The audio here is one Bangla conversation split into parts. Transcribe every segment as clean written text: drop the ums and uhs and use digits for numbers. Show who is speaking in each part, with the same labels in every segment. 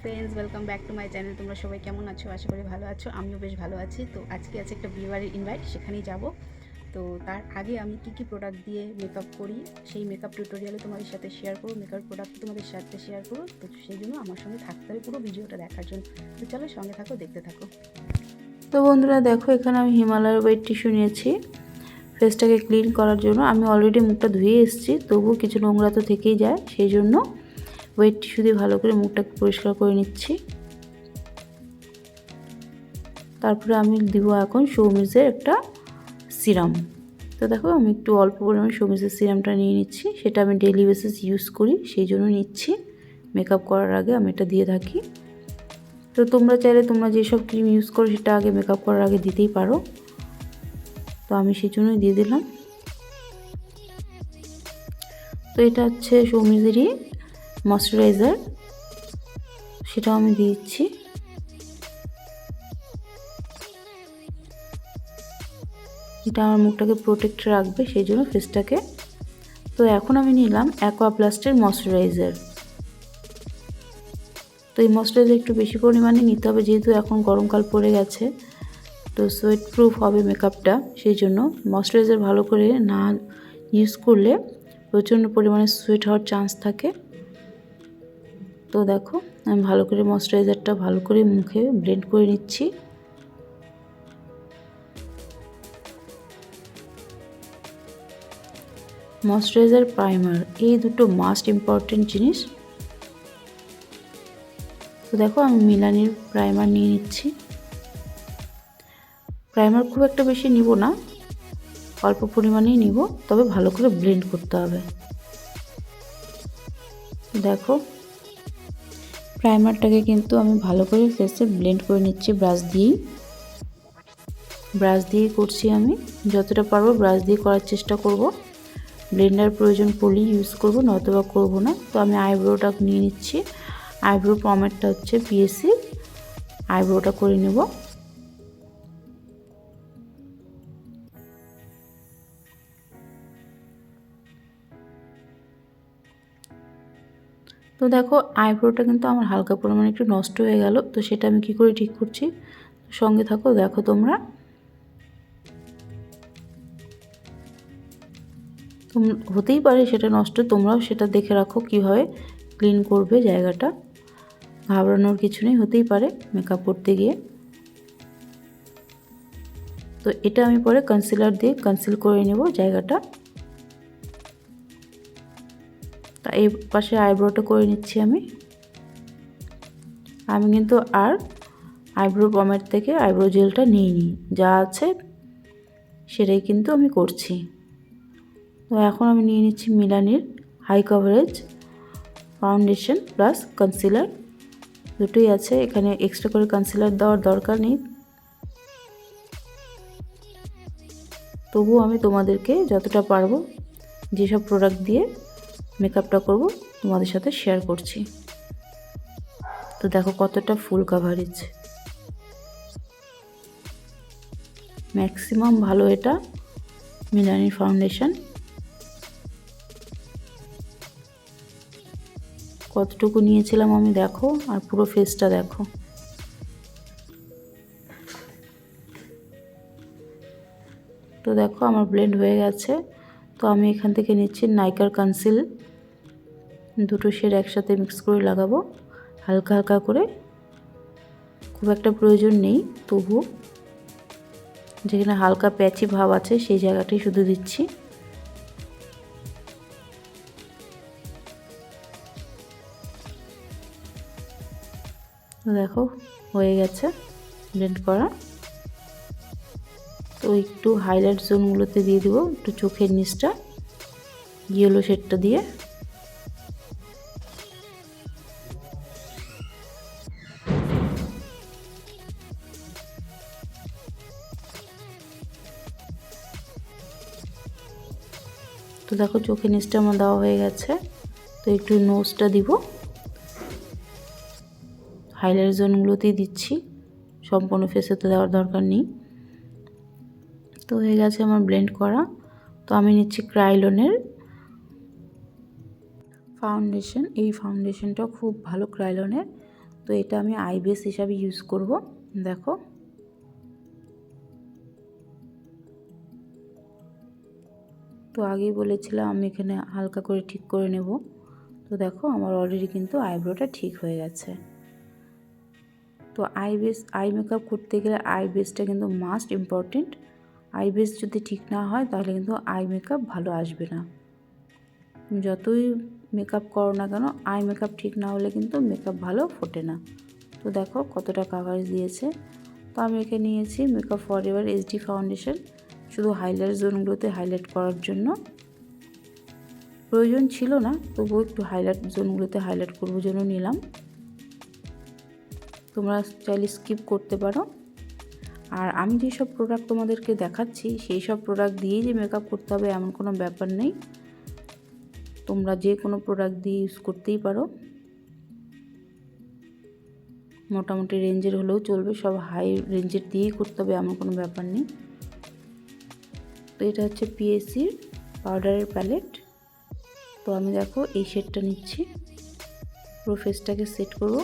Speaker 1: Friends, welcome back to my channel. তোমরা সবাই কেমন আছো? আশা করি ভালো আছো। আমিও বেশ ভালো আছি। তো আজকে আছে একটা বিয়েবাড়ির ইনভাইট, সেখানেই যাব। তো তার আগে আমি কি প্রোডাক্ট দিয়ে মেকআপ করি সেই মেকআপ টিউটোরিয়ালে তোমাদের সাথে শেয়ার করবো, মেকআপ প্রোডাক্ট তোমাদের সাথে শেয়ার করবো। তো সেই জন্য আমার সঙ্গে থাকতে হবে পুরো ভিডিওটা দেখার জন্য। তো চলো সঙ্গে থাকো, দেখতে থাকো।
Speaker 2: তো বন্ধুরা দেখো, এখানে আমি হিমালয়ের ওয়েট টিস্যু নিয়েছি ফেসটাকে ক্লিন করার জন্য। আমি অলরেডি মুখটা ধুয়ে এসেছি, তবুও কিছু নোংরা তো থেকেই যায়, সেই জন্য ওয়েট টিস্যু দিয়ে ভালো করে মুখটাকে পরিষ্কার করে নিচ্ছি। তারপরে আমি দিব এখন সৌমিজের একটা সিরাম। তো দেখো, আমি একটু অল্প পরিমাণে সৌমিজের সিরামটা নিয়ে নিচ্ছি। সেটা আমি ডেইলি বেসিস ইউজ করি, সেই জন্য নিচ্ছি। মেকআপ করার আগে আমি এটা দিয়ে থাকি। তো তোমরা চাইলে তোমরা যেসব ক্রিম ইউজ করো সেটা আগে মেকআপ করার আগে দিতেই পারো। তো আমি সেই জন্যই দিয়ে দিলাম। তো এটা হচ্ছে সৌমিজেরই ময়শ্চারাইজার, সেটাও আমি দিচ্ছি। এটা আমার মুখটাকে প্রোটেক্ট রাখবে, সেই জন্য ফেসটাকে। তো এখন আমি নিলাম অ্যাকোয়া প্লাস্টের ময়শ্চারাইজার। তো এই ময়শ্চারাইজার একটু বেশি পরিমাণে নিতে হবে, যেহেতু এখন গরমকাল পড়ে গেছে, তো সোয়েট প্রুফ হবে মেকআপটা। সেই জন্য ময়শ্চারাইজার ভালো করে না ইউজ করলে প্রচণ্ড পরিমাণে সোয়েট হওয়ার চান্স থাকে। তো দেখো, আমি ভালো করে ময়শ্চারাইজারটা ভালো করে মুখে ব্লেন্ড করে নিচ্ছি। ময়শ্চারাইজার, প্রাইমার, এই দুটো মাস্ট ইম্পর্টেন্ট জিনিস। তো দেখো, আমি মিলানির প্রাইমার নিয়ে নিচ্ছি। প্রাইমার খুব একটা বেশি নিব না, অল্প পরিমাণেই নিব, তবে ভালো করে ব্লেন্ড করতে হবে। দেখো, প্রাইমারটাকে কিন্তু আমি ভালো করে ফেসে ব্লেন্ড করে নিচ্ছি ব্রাশ দিয়েই করছি। আমি যতটা পারবো ব্রাশ দিয়ে করার চেষ্টা করব। ব্লেন্ডার প্রয়োজন পড়লেই ইউজ করব, নয়তোবা করব না। তো আমি আইব্রোটা নিয়ে নিচ্ছি। আইব্রো পমেডটা হচ্ছে পিএসি, আইব্রোটা করে নেব। তো দেখো, আইব্রোটা কিন্তু আমার হালকা পরিমাণে একটু নষ্ট হয়ে গেল। তো সেটা আমি কি করে ঠিক করছি, সঙ্গে থাকো, দেখো তোমরা। হতেই পারে সেটা নষ্ট, তোমরাও সেটা দেখে রাখো কিভাবে ক্লিন করবে জায়গাটা। ঘাবড়ানোর কিছু নেই, হতেই পারে মেকআপ করতে গিয়ে। তো এটা আমি পরে কনসিলার দিয়ে কনসিল করে নেব জায়গাটা। তা এই পাশে আইব্রোটা করে নিচ্ছি আমি কিন্তু আর আইব্রো পমেড থেকে আইব্রো জেলটা নিইনি, যা আছে সেটাই কিন্তু আমি করছি। তো এখন আমি নিয়ে নিচ্ছি মিলানির high coverage foundation plus concealer, দুটোই আছে এখানে, এক্সট্রা করে কনসিলার দেওয়ার দরকার নেই। তবুও আমি তোমাদেরকে যতটা পারবো যেসব প্রোডাক্ট দিয়ে মেকআপটা করব তোমাদের সাথে শেয়ার করছি। তো দেখো কতটা ফুল কাভারেজ, ম্যাক্সিমাম ভালো এটা মিলানির ফাউন্ডেশন। কতটুকু নিয়েছিলাম আমি দেখো, আর পুরো ফেসটা দেখো। তো দেখো আমার ব্লেন্ড হয়ে গেছে। তো আমি এখান থেকে নিচ্ছি নাইকার কনসিল, দুটো শেড একসাথে মিক্স করে লাগাবো হালকা হালকা করে, খুব একটা প্রয়োজন নেই, তবু যেখানে হালকা প্যাচি ভাব আছে সেই জায়গাটাই শুধু দিচ্ছি। তো দেখো হয়ে গেছে ব্লেন্ড করা। তো একটু হাইলাইট জোনগুলোতে দিয়ে দেবো একটু চোখের নিচটা ইয়েলো শেডটা দিয়ে। তো দেখো চোখের নিচটা আমার দেওয়া হয়ে গেছে। তো একটু নোজটা দিব, হাইলাইট জোনগুলোতেই দিচ্ছি, সম্পূর্ণ ফেসে তো দেওয়ার দরকার নেই। তো হয়ে গেছে আমার ব্লেন্ড করা। তো আমি নিচ্ছি ক্রাইলনের ফাউন্ডেশন, এই ফাউন্ডেশনটা খুব ভালো ক্রাইলনের। তো তো এটা আমি আই বেস হিসাবে ইউজ করব। দেখো তো আগেই বলেছিলাম আমি এখানে হালকা করে ঠিক করে নেব। তো দেখো আমার অলরেডি কিন্তু আইব্রোটা ঠিক হয়ে গেছে। তো আই মেকআপ করতে গেলে আই বেসটা কিন্তু মাস্ট ইম্পর্টেন্ট। আই বেস যদি ঠিক না হয় তাহলে কিন্তু আই মেকআপ ভালো আসবে না। যতই মেকআপ করো না কেন আই মেকআপ ঠিক না হলে কিন্তু মেকআপ ভালো ফোটে না। তো দেখো কতটা কাভারেজ দিয়েছে। তো আমি এখানে নিয়েছি মেকআপ ফরএভার এইচডি ফাউন্ডেশন, শুধু হাইলাইট জোনগুলোতে হাইলাইট করার জন্য। প্রয়োজন ছিল না, তবুও একটু হাইলাইট জোনগুলোতে হাইলাইট করবার জন্য নিলাম। তোমরা চাইলে স্কিপ করতে পারো। আর আমি যেসব প্রোডাক্ট তোমাদেরকে দেখাচ্ছি সেই সব প্রোডাক্ট দিয়েই যে মেকআপ করতে হবে এমন কোনো ব্যাপার নেই। তোমরা যে কোনো প্রোডাক্ট দিয়ে ইউজ করতেই পারো, মোটামুটি রেঞ্জের হলেও চলবে, সব হাই রেঞ্জের দিয়েই করতে হবে এমন কোনো ব্যাপার নেই। তো এটা হচ্ছে পিএসির পাউডারের প্যালেট। তো আমি দেখো এই শেডটা নিচ্ছি, পুরো ফেসটাকে সেট করব।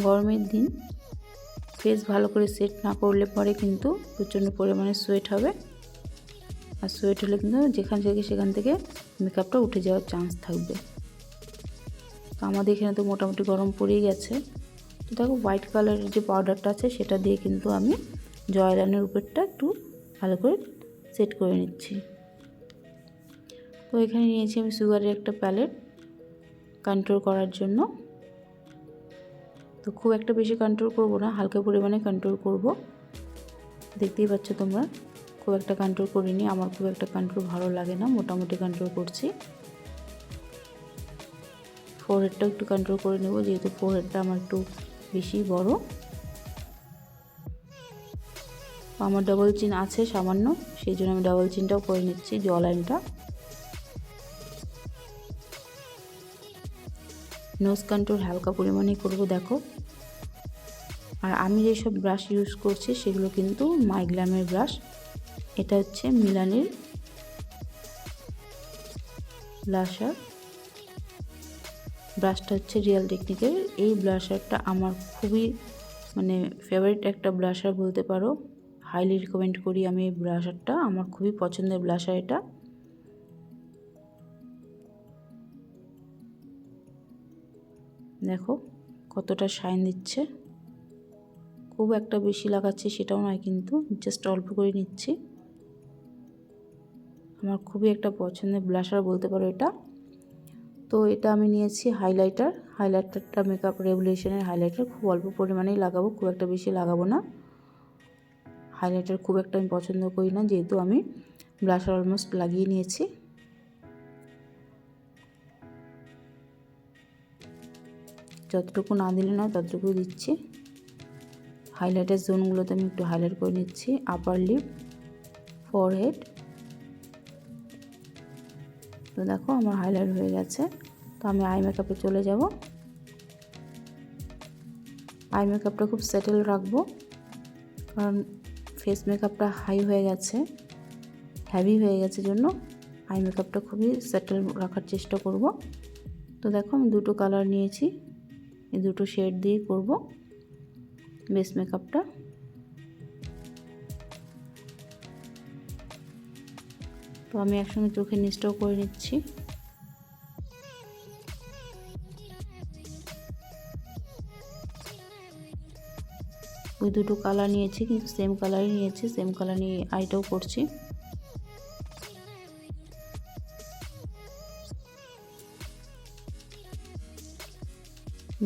Speaker 2: গরমের দিন ফেস ভালো করে সেট না করলে পরে কিন্তু প্রচণ্ড পরিমাণে সোয়েট হবে, আর সোয়েট হলে কিন্তু সেখান থেকে মেকআপটা উঠে যাওয়ার চান্স থাকবে। তো আমাদের এখানে তো মোটামুটি গরম পড়েই গেছে। তো দেখো হোয়াইট কালারের যে পাউডারটা আছে সেটা দিয়ে কিন্তু আমি জয়লানের উপরটা একটু ভালো করে সেট করে নিচ্ছি। তো এখানে নিয়েছি আমি সুগারের একটা প্যালেট কন্ট্রোল করার জন্য। তো খুব একটা বেশি কন্ট্রোল করব না, হালকা পরিমাণে কন্ট্রোল করব। দেখতেই পাচ্ছ তোমরা, খুব একটা কন্ট্রোল করিনি, আমার খুব একটা কন্ট্রোল ভালো লাগে না, মোটামুটি কন্ট্রোল করছি। ফোরহেডটাও একটু কন্ট্রোল করে নেব, যেহেতু ফোরহেডটা আমার একটু বেশি বড়। আমার ডাবল চিন আছে সামান্য, সেই জন্য আমি ডাবল চিনটাও করে নিচ্ছি, জ লাইনটা। নোজ কন্ট্রোল হালকা পরিমাণে করব দেখো। আর আমি যেসব ব্রাশ ইউজ করছি সেগুলো কিন্তু মাইগ্ল্যামের ব্রাশ। এটা হচ্ছে মিলানির ব্লাশার, ব্রাশটা হচ্ছে রিয়েল টেকনিকের। এই ব্লাশারটা আমার খুবই ফেভারিট একটা ব্লাশার বলতে পারো, হাইলি রিকমেন্ড করি আমি এই ব্লাশারটা, আমার খুবই পছন্দের ব্লাশার এটা। দেখো কতটা শাইন দিচ্ছে, খুব একটা বেশি লাগাচ্ছি সেটাও নয়, কিন্তু জাস্ট অল্প করে নিচ্ছি। আমার খুবই একটা পছন্দের ব্লাশার বলতে পারো এটা। তো এটা আমি নিয়েছি হাইলাইটারটা মেকআপ রেভলিউশনের হাইলাইটার, খুব অল্প পরিমাণেই লাগাবো, খুব একটা বেশি লাগাবো না। হাইলাইটার খুব একটা আমি পছন্দ করি না, যেহেতু আমি ব্লাশার অলমোস্ট লাগিয়ে নিয়েছি। যতটুকু না দিলে না ততটুকু দিচ্ছি। হাইলাইটার জোনগুলোতে আমি একটু হাইলাইট করে নিচ্ছি, আপার লিপ, ফোরহেড। তো দেখো আমার হাইলাইট হয়ে গেছে। তো আমি আই মেকআপে চলে যাব। আই মেকআপটা খুব সেটেল রাখবো, কারণ ফেস মেকআপটা হাই হয়ে গেছে, হেভি হয়ে গেছে, জন্য আই মেকআপটা খুবই সেটেল রাখার চেষ্টা করব। তো দেখো আমি দুটো কালার নিয়েছি, এই দুটো শেড দিয়ে করব বেস মেকআপটা। তো আমি একসঙ্গে চোখের নিচটাও করে নিচ্ছি। ওই দুটো কালার নিয়েছি, কিন্তু সেম কালারই নিয়েছি, সেম কালার নিয়ে আইটাও করছি।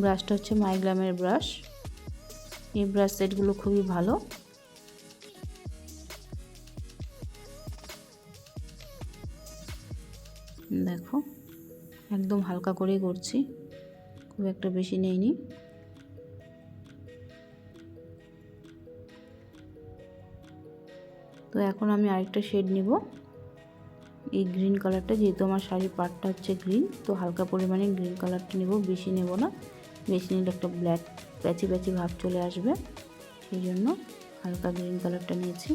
Speaker 2: ব্রাশটা হচ্ছে মাইগ্ল্যামের ব্রাশ, এই ব্রাশ সেটগুলো খুবই ভালো। দেখো একদম হালকা করেই করছি, খুব একটা বেশি নেইনি। তো এখন আমি আরেকটা শেড নিব, এই গ্রিন কালারটা, যেহেতু আমার শাড়ির পাড়টা হচ্ছে গ্রিন, তো হালকা পরিমাণে গ্রিন কালারটা নেব, বেশি নেব না, বেশি নিলে একটা ব্ল্যাক প্যাচি প্যাচি ভাব চলে আসবে, সেই জন্য হালকা গ্রিন কালারটা নিয়েছি।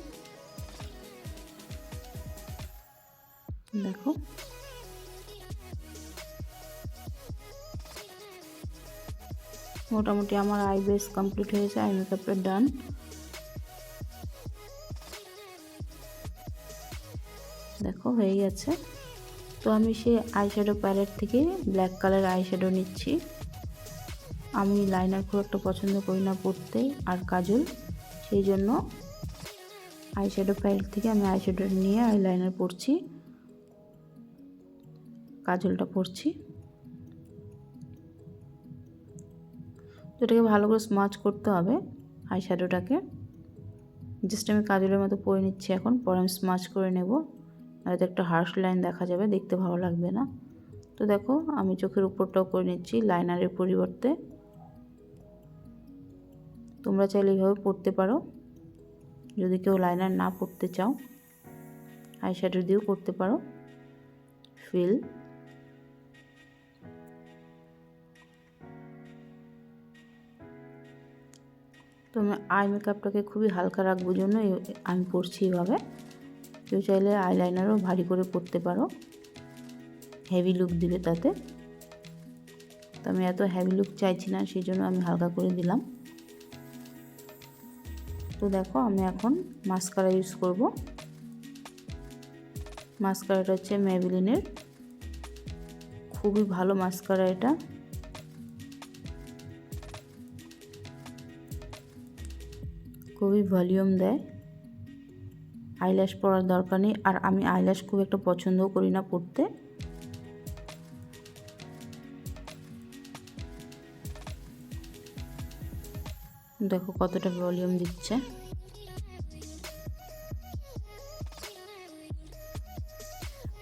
Speaker 2: দেখো মোটামুটি আমার আই বেস কমপ্লিট হয়েছে, আই মেকআপটা ডান। দেখো হয়ে গেছে। তো আমি সেই আইশ্যাডো প্যালেট থেকে ব্ল্যাক কালার আইশ্যাডো নিচ্ছি। আমি লাইনার খুব একটা পছন্দ করি না পরতে আর কাজল, সেই জন্য আইশ্যাডো প্যালেট থেকে আমি আইশ্যাডো নিয়ে আইলাইনার পরছি, কাজলটা পরছি। তো এটাকে ভালো করে স্মাচ করতে হবে আইশ্যাডোটাকে। জাস্ট আমি কাজলের মতো পরে নিচ্ছি এখন, পরে আমি স্মাচ করে নেব, নয়তো একটা হার্শ লাইন দেখা যাবে, দেখতে ভালো লাগবে না। তো দেখো আমি চোখের উপরটাও করে নিচ্ছি লাইনারের পরিবর্তে। তোমরা চাইলে এইভাবে পরতে পারো, যদি কেউ লাইনার না পরতে চাও আইশ্যাডো দিয়েও করতে পারো। ফিল তো আমি আই মেকআপটাকে খুবই হালকা রাখবো জন্য আমি পরছি এইভাবে। কেউ চাইলে আইলাইনারও ভারী করে পরতে পারো, হেভি লুক দিবে তাতে। তো আমি এত হেভি লুক চাইছি না, সেই জন্য আমি হালকা করে দিলাম। তো দেখো আমি এখন মাস্কারা ইউজ করব। মাস্কারাটা হচ্ছে মেবেলিনের, খুবই ভালো মাস্কারা এটা। খুবই ভলিউম দেয়, আইল্যাশ পরার দরকার নেই। আর আমি আইল্যাশ খুব একটা পছন্দও করি না পরতে। দেখো কতটা ভলিউম দিচ্ছে।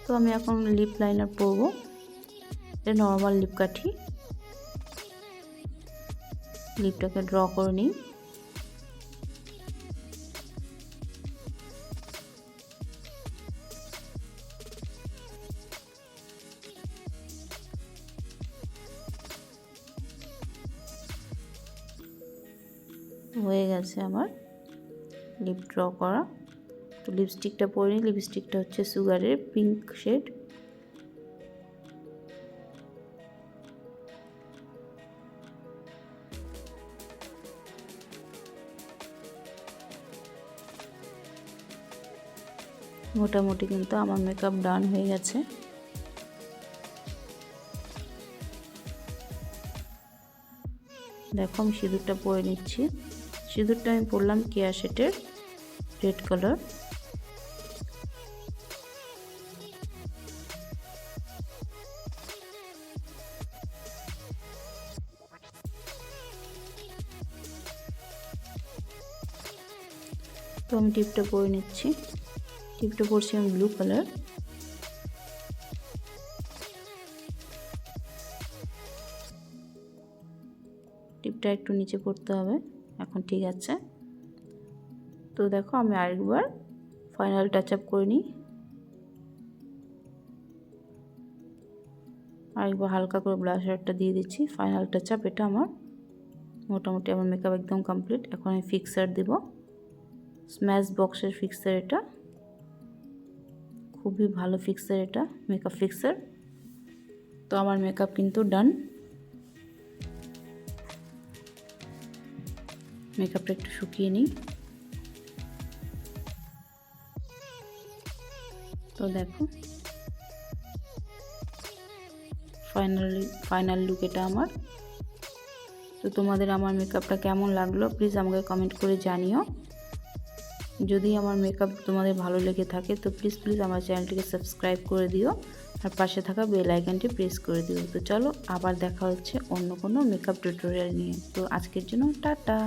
Speaker 2: তো আমি এখন লিপ লাইনার পরবো, এটা নর্মাল লিপ কাঠি। লিপটাকে ড্র করে নিই। হয়ে গেছে আমার লিপ ড্র করা। তো লিপস্টিকটা পরে নিই। লিপস্টিকটা হচ্ছে সুগারের পিঙ্ক শেড। মোটামুটি কিন্তু আমার মেকআপ ডান হয়ে গেছে। দেখো আমি সিঁদুরটা পরে নিচ্ছি। সিঁদুরটা আমি পরলাম কেয়া শেডের রেড কালার। তো আমি টিপটা পরে নিচ্ছি। টিপটা পরছি আমি ব্লু কালার। টিপটা একটু নিচে পড়তে হবে, এখন ঠিক আছে। তো দেখো আমি আরেকবার ফাইনাল টাচ আপ করে নিই। আরেকবার হালকা করে ব্লাশারটা দিয়ে দিচ্ছি। ফাইনাল টাচ আপ এটা আমার। মোটামুটি আমার মেকআপ একদম কমপ্লিট। এখন আমি ফিক্সার দেব, স্ম্যাশ বক্সের ফিক্সার এটা, খুবই ভালো ফিক্সার এটা, মেকআপ ফিক্সার। তো আমার মেকআপ কিন্তু ডান। মেকআপটা একটু শুকিয়ে নিই। তো দেখো ফাইনাল লুক এটা আমার। তো তোমাদের আমার মেকআপটা কেমন লাগলো প্লিজ আমাকে কমেন্ট করে জানিও। যদি আমার মেকআপ তোমাদের ভালো লেগে থাকে তো প্লিজ আমার চ্যানেলটিকে সাবস্ক্রাইব করে দিও আর পাশে থাকা বেল আইকনটি প্রেস করে দিও। তো চলো আবার দেখা হচ্ছে অন্য কোনো মেকআপ টিউটোরিয়াল নিয়ে। তো আজকের জন্য টাটা।